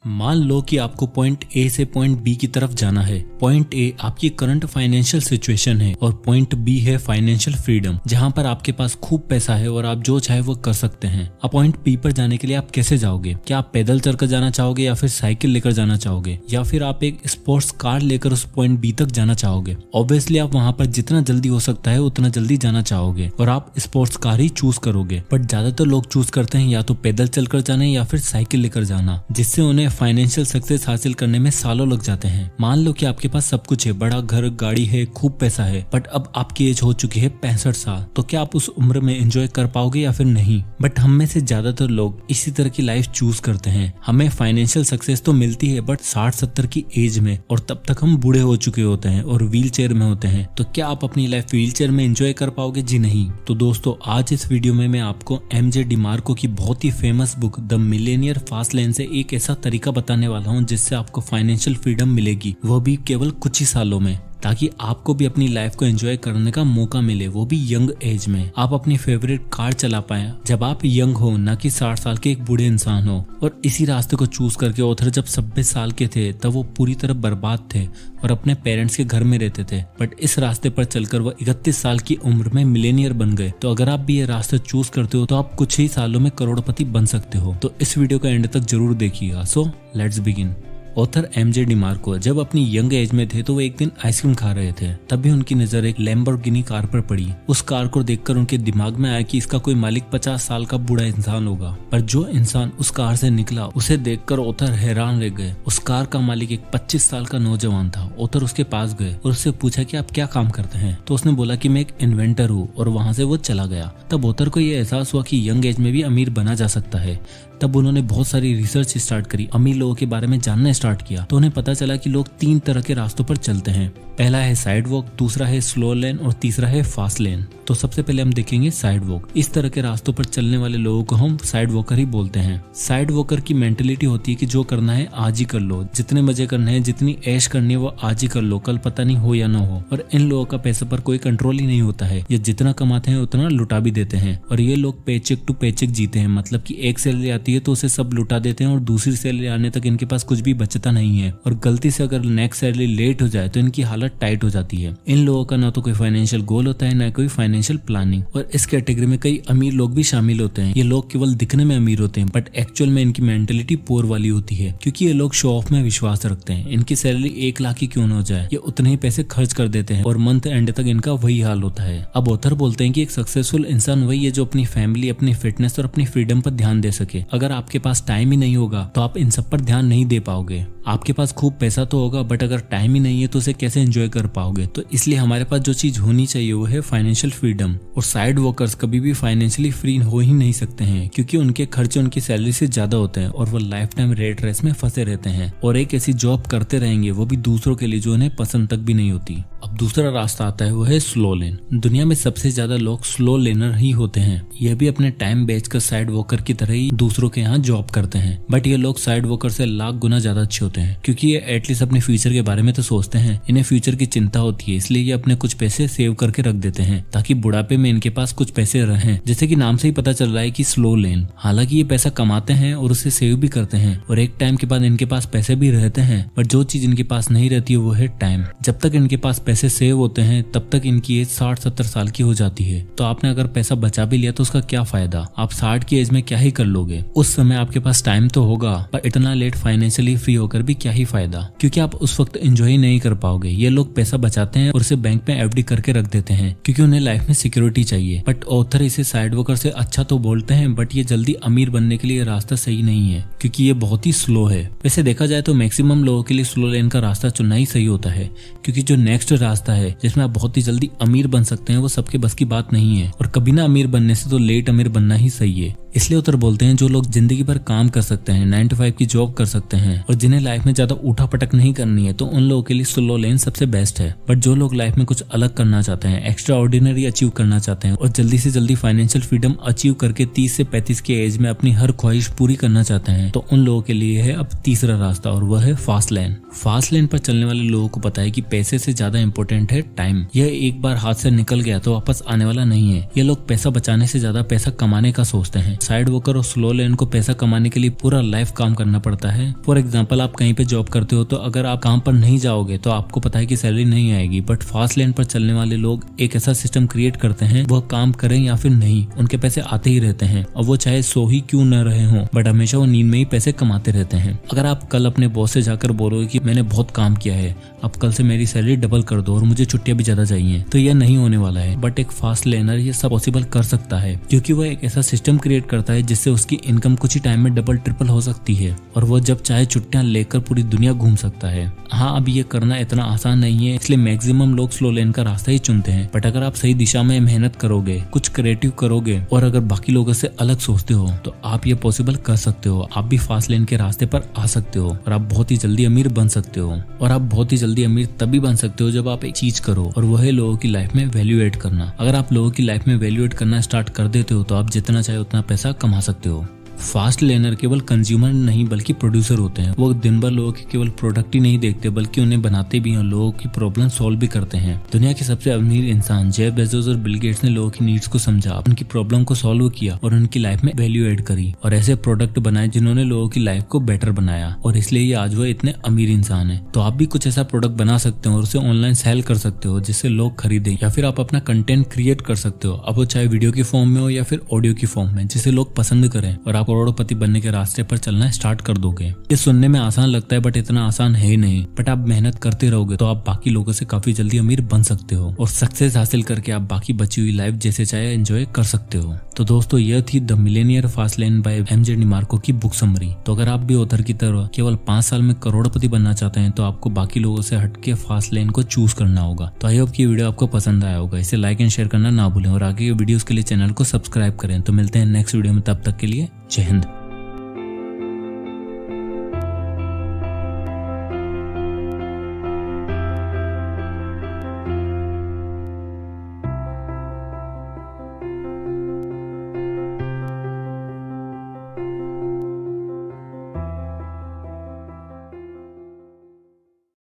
मान लो कि आपको पॉइंट ए से पॉइंट बी की तरफ जाना है। पॉइंट ए आपकी करंट फाइनेंशियल सिचुएशन है और पॉइंट बी है फाइनेंशियल फ्रीडम, जहां पर आपके पास खूब पैसा है और आप जो चाहे वो कर सकते हैं। अब पॉइंट बी पर जाने के लिए आप कैसे जाओगे? क्या आप पैदल चलकर जाना चाहोगे या फिर साइकिल लेकर जाना चाहोगे या फिर आप एक स्पोर्ट्स कार लेकर उस पॉइंट बी तक जाना चाहोगे? ऑब्वियसली आप वहां पर जितना जल्दी हो सकता है उतना जल्दी जाना चाहोगे और आप स्पोर्ट्स कार ही चूज करोगे। बट ज्यादातर लोग चूज करते हैं या तो पैदल चलकर जाना या फिर साइकिल लेकर जाना, जिससे उन्हें फाइनेंशियल सक्सेस हासिल करने में सालों लग जाते हैं। मान लो कि आपके पास सब कुछ है, बड़ा घर, गाड़ी है, खूब पैसा है, बट अब आपकी एज हो चुकी है 65 साल। तो क्या आप उस उम्र में एंजॉय कर पाओगे या फिर नहीं? बट हम में से ज्यादातर लोग इसी तरह की लाइफ चूज करते हैं। हमें फाइनेंशियल सक्सेस तो मिलती है बट 60-70 की एज में, और तब तक हम बूढ़े हो चुके होते हैं और व्हील चेयर में होते हैं। तो क्या आप अपनी लाइफ व्हील चेयर में एंजॉय कर पाओगे? जी नहीं। तो दोस्तों, आज इस वीडियो में मैं आपको एमजे डिमार्को की बहुत ही famous book the millionaire fast lane से एक ऐसा तरीका बताने वाला हूं जिससे आपको फाइनेंशियल फ्रीडम मिलेगी, वो भी केवल कुछ ही सालों में, ताकि आपको भी अपनी लाइफ को एंजॉय करने का मौका मिले, वो भी यंग एज में। आप अपनी फेवरेट कार चला पाए जब आप यंग हो, ना कि 60 साल के एक बूढ़े इंसान हो। और इसी रास्ते को चूज करके ऑथर जब 26 साल के थे तब वो पूरी तरह बर्बाद थे और अपने पेरेंट्स के घर में रहते थे। बट इस रास्ते पर चलकर वो 31 साल की उम्र में मिलेनियर बन गए। तो अगर आप भी ये रास्ता चूज करते हो तो आप कुछ ही सालों में करोड़पति बन सकते हो। तो इस वीडियो का एंड तक जरूर देखिएगा। So let's begin. Author MJ DeMarco जब अपनी यंग एज में थे तो वो एक दिन आइसक्रीम खा रहे थे, तभी उनकी नजर एक लैम्बोर्गिनी कार पर पड़ी। उस कार को देखकर उनके दिमाग में आया कि इसका कोई मालिक 50 साल का बूढ़ा इंसान होगा। पर जो इंसान उस कार से निकला उसे देखकर ऑथर हैरान रह गए। उस कार का मालिक एक 25 साल का नौजवान था। ऑथर उसके पास गए और उससे पूछा कि आप क्या काम करते हैं? तो उसने बोला कि मैं एक इन्वेंटर हूँ, और वहां से वो चला गया। तब ऑथर को ये एहसास हुआ कि यंग एज में भी अमीर बना जा सकता है। तब उन्होंने बहुत सारी रिसर्च स्टार्ट करी, अमीर लोगों के बारे में जानना स्टार्ट किया। तो उन्हें पता चला कि लोग 3 तरह के रास्तों पर चलते हैं। पहला है साइड वॉक, दूसरा है स्लो लेन और तीसरा है फास्ट लेन। तो सबसे पहले हम देखेंगे साइड वॉक। इस तरह के रास्तों पर चलने वाले लोगों को हम साइड वॉकर ही बोलते हैं। साइड वॉकर की मेंटेलिटी होती है कि जो करना है आज ही कर लो, जितने मजे करने हैं, जितनी ऐश करनी है वो आज ही कर लो, कल पता नहीं हो या ना हो। और इन लोगों का पैसे पर कोई कंट्रोल ही नहीं होता है। ये जितना कमाते हैं उतना लुटा भी देते हैं। और ये लोग पेचेक टू पेचेक जीते हैं, मतलब कि एक सैलरी आती है तो उसे सब लुटा देते हैं और दूसरी सैलरी आने तक इनके पास कुछ भी बचता नहीं है। और गलती से अगर नेक्स्ट सैलरी लेट हो जाए तो इनकी हालत टाइट हो जाती है। इन लोगों का ना तो कोई फाइनेंशियल गोल होता है, ना कोई फाइनेंशियल प्लानिंग। और इस कैटेगरी में कई अमीर लोग भी शामिल होते हैं। ये लोग केवल दिखने में अमीर होते हैं बट एक्चुअल में इनकी मेंटेलिटी पुअर वाली होती है, क्योंकि ये लोग शो ऑफ में विश्वास रखते हैं। इनकी सैलरी 1 लाख ही क्यों न हो जाए, ये उतने ही पैसे खर्च कर देते हैं और मंथ एंड तक इनका वही हाल होता है। अब ऑथर बोलते हैं कि एक सक्सेसफुल इंसान वही है जो अपनी फैमिली, अपनी फिटनेस और अपनी फ्रीडम पर ध्यान दे सके। अगर आपके पास टाइम ही नहीं होगा तो आप इन सब पर ध्यान नहीं दे पाओगे। आपके पास खूब पैसा तो होगा बट अगर टाइम ही नहीं है तो उसे कैसे एंजॉय कर पाओगे? तो इसलिए हमारे पास जो चीज होनी चाहिए वो है फाइनेंशियल फ्रीडम। और साइड वर्कर्स कभी भी फाइनेंशियली फ्री हो ही नहीं सकते हैं, क्योंकि उनके खर्चे उनकी सैलरी से ज्यादा होते हैं और वो लाइफ टाइम रेट रेस में फंसे रहते हैं और एक ऐसी जॉब करते रहेंगे, वो भी दूसरों के लिए, जो उन्हें पसंद तक भी नहीं होती। अब दूसरा रास्ता आता है, वो है स्लो लेन। दुनिया में सबसे ज्यादा लोग स्लो लेनर ही होते हैं। ये भी अपने टाइम बेचकर साइड वॉकर की तरह ही दूसरों के यहाँ जॉब करते हैं। बट ये लोग साइड वॉकर से लाख गुना ज्यादा अच्छे होते हैं, क्योंकि ये एटलीस्ट अपने फ्यूचर के बारे में तो सोचते हैं। इन्हें फ्यूचर की चिंता होती है, इसलिए ये अपने कुछ पैसे सेव करके रख देते हैं ताकि बुढ़ापे में इनके पास कुछ पैसे रहें। जैसे कि नाम से ही पता चल रहा है कि स्लो लेन। हालांकि ये पैसा कमाते हैं और उसे सेव भी करते हैं और एक टाइम के बाद इनके पास पैसे भी रहते हैं, बट जो चीज इनके पास नहीं रहती है वो है टाइम। जब तक इनके पास पैसे सेव होते हैं तब तक इनकी एज 60-70 साल की हो जाती है। तो आपने अगर पैसा बचा भी लिया तो उसका क्या फायदा? आप 60 की एज में क्या ही कर लोगे? उस समय आपके पास टाइम तो होगा पर इतना लेट फाइनेंशियली फ्री होकर भी क्या ही फायदा, क्योंकि आप उस वक्त एंजॉय नहीं कर पाओगे। ये लोग पैसा बचाते हैं और उसे बैंक में एफडी करके रख देते हैं क्योंकि उन्हें लाइफ में सिक्योरिटी चाहिए। बट ऑथर इसे साइड वर्कर से अच्छा तो बोलते हैं, बट ये जल्दी अमीर बनने के लिए रास्ता सही नहीं है, क्योंकि ये बहुत ही स्लो है। वैसे देखा जाए तो मैक्सिमम लोगों के लिए स्लो लेन का रास्ता चुनना ही सही होता है, क्योंकि जो नेक्स्ट रास्ता है जिसमें आप बहुत ही जल्दी अमीर बन सकते हैं वो सबके बस की बात नहीं है। और कभी ना अमीर बनने से तो लेट अमीर बनना ही सही है। इसलिए उतर बोलते हैं जो लोग जिंदगी भर काम कर सकते हैं, 9 to 5 की जॉब कर सकते हैं और जिन्हें लाइफ में ज्यादा उठा पटक नहीं करनी है तो उन लोगों के लिए स्लो लेन सबसे बेस्ट है। बट जो लोग लाइफ में कुछ अलग करना चाहते हैं, एक्स्ट्रा ऑर्डिनरी अचीव करना चाहते हैं और जल्दी से जल्दी फाइनेंशियल फ्रीडम अचीव करके 30 से 35 के एज में अपनी हर ख्वाहिश पूरी करना चाहते हैं, तो उन लोगों के लिए है अब तीसरा रास्ता और वह है फास्ट लेन। फास्ट लेन पर चलने वाले लोगों को पता है कि पैसे से ज्यादा इंपॉर्टेंट है टाइम। यह एक बार हाथ से निकल गया तो वापस आने वाला नहीं है। ये लोग पैसा बचाने से ज्यादा पैसा कमाने का सोचते हैं। साइड वॉकर और स्लो लेन को पैसा कमाने के लिए पूरा लाइफ काम करना पड़ता है। फॉर एग्जाम्पल, आप कहीं पे जॉब करते हो तो अगर आप काम पर नहीं जाओगे तो आपको पता है कि सैलरी नहीं आएगी। बट फास्ट लेन पर चलने वाले लोग एक ऐसा सिस्टम क्रिएट करते हैं, वह काम करें या फिर नहीं, उनके पैसे आते ही रहते हैं और वो चाहे सो ही क्यों न रहे हो, बट हमेशा वो नींद में ही पैसे कमाते रहते हैं। अगर आप कल अपने बॉस से जाकर बोलोगे कि मैंने बहुत काम किया है, अब कल से मेरी सैलरी डबल कर दो और मुझे छुट्टियां भी ज्यादा चाहिए, तो यह नहीं होने वाला है। बट एक फास्ट लेनर ये सब पॉसिबल कर सकता है क्योंकि वह एक ऐसा सिस्टम क्रिएट करता है जिससे उसकी इनकम कुछ ही टाइम में डबल ट्रिपल हो सकती है और वो जब चाहे छुट्टियां लेकर पूरी दुनिया घूम सकता है। हाँ, अब ये करना इतना आसान नहीं है, इसलिए मैक्सिमम लोग स्लो लेन का रास्ता ही चुनते हैं। बट अगर आप सही दिशा में मेहनत करोगे, कुछ क्रिएटिव करोगे और अगर बाकी लोगों से अलग सोचते हो तो आप ये पॉसिबल कर सकते हो। आप भी फास्ट लेन के रास्ते पर आ सकते हो और आप बहुत ही जल्दी अमीर बन सकते हो। और आप बहुत ही जल्दी अमीर तभी बन सकते हो जब आप एक चीज करो और वह है लोगों की लाइफ में वैल्यू एड करना। अगर आप लोगों की लाइफ में वैल्यू एड करना स्टार्ट कर देते हो तो आप जितना चाहे उतना पैसा कमा सकते हो। फास्ट लेनर केवल कंज्यूमर नहीं बल्कि प्रोड्यूसर होते हैं। वो दिन भर लोगों के केवल प्रोडक्ट ही नहीं देखते बल्कि उन्हें बनाते भी हैं, लोगों की प्रॉब्लम सॉल्व भी करते हैं। दुनिया के सबसे अमीर इंसान जेफ बेजोस और बिल गेट्स ने लोगों की नीड्स को समझा, उनकी प्रॉब्लम को सॉल्व किया और उनकी लाइफ में वैल्यू एड करी और ऐसे प्रोडक्ट बनाए जिन्होंने लोगों की लाइफ को बेटर बनाया और इसलिए ये आज वो इतने अमीर इंसान है। तो आप भी कुछ ऐसा प्रोडक्ट बना सकते हो और उसे ऑनलाइन सेल कर सकते हो जिससे लोग खरीदें, या फिर आप अपना कंटेंट क्रिएट कर सकते हो, अब वो चाहे वीडियो की फॉर्म में हो या फिर ऑडियो की फॉर्म में, जिसे लोग पसंद करें और आप करोड़पति बनने रास्ते पर चलना स्टार्ट कर दोगे। ये सुनने में आसान लगता है बट इतना आसान है ही नहीं। बट आप मेहनत करते रहोगे तो आप बाकी लोगों से काफी जल्दी अमीर बन सकते हो और सक्सेस हासिल करके आप बाकी बची हुई लाइफ जैसे चाहे एंजॉय कर सकते हो। तो दोस्तों, यह थी the millionaire fast lane by MJ DeMarco की बुक समरी। तो अगर आप भी ऑथर की तरह केवल 5 साल में करोड़पति बनना चाहते हैं तो आपको बाकी लोगों से हटके फास्ट लेन को चूज करना होगा। तो आई होप कि वीडियो आपको पसंद आया होगा। इसे लाइक एंड शेयर करना ना भूलें और आगे के वीडियोस के लिए चैनल को सब्सक्राइब करें। तो मिलते हैं नेक्स्ट वीडियो में, तब तक के लिए जय हिंद।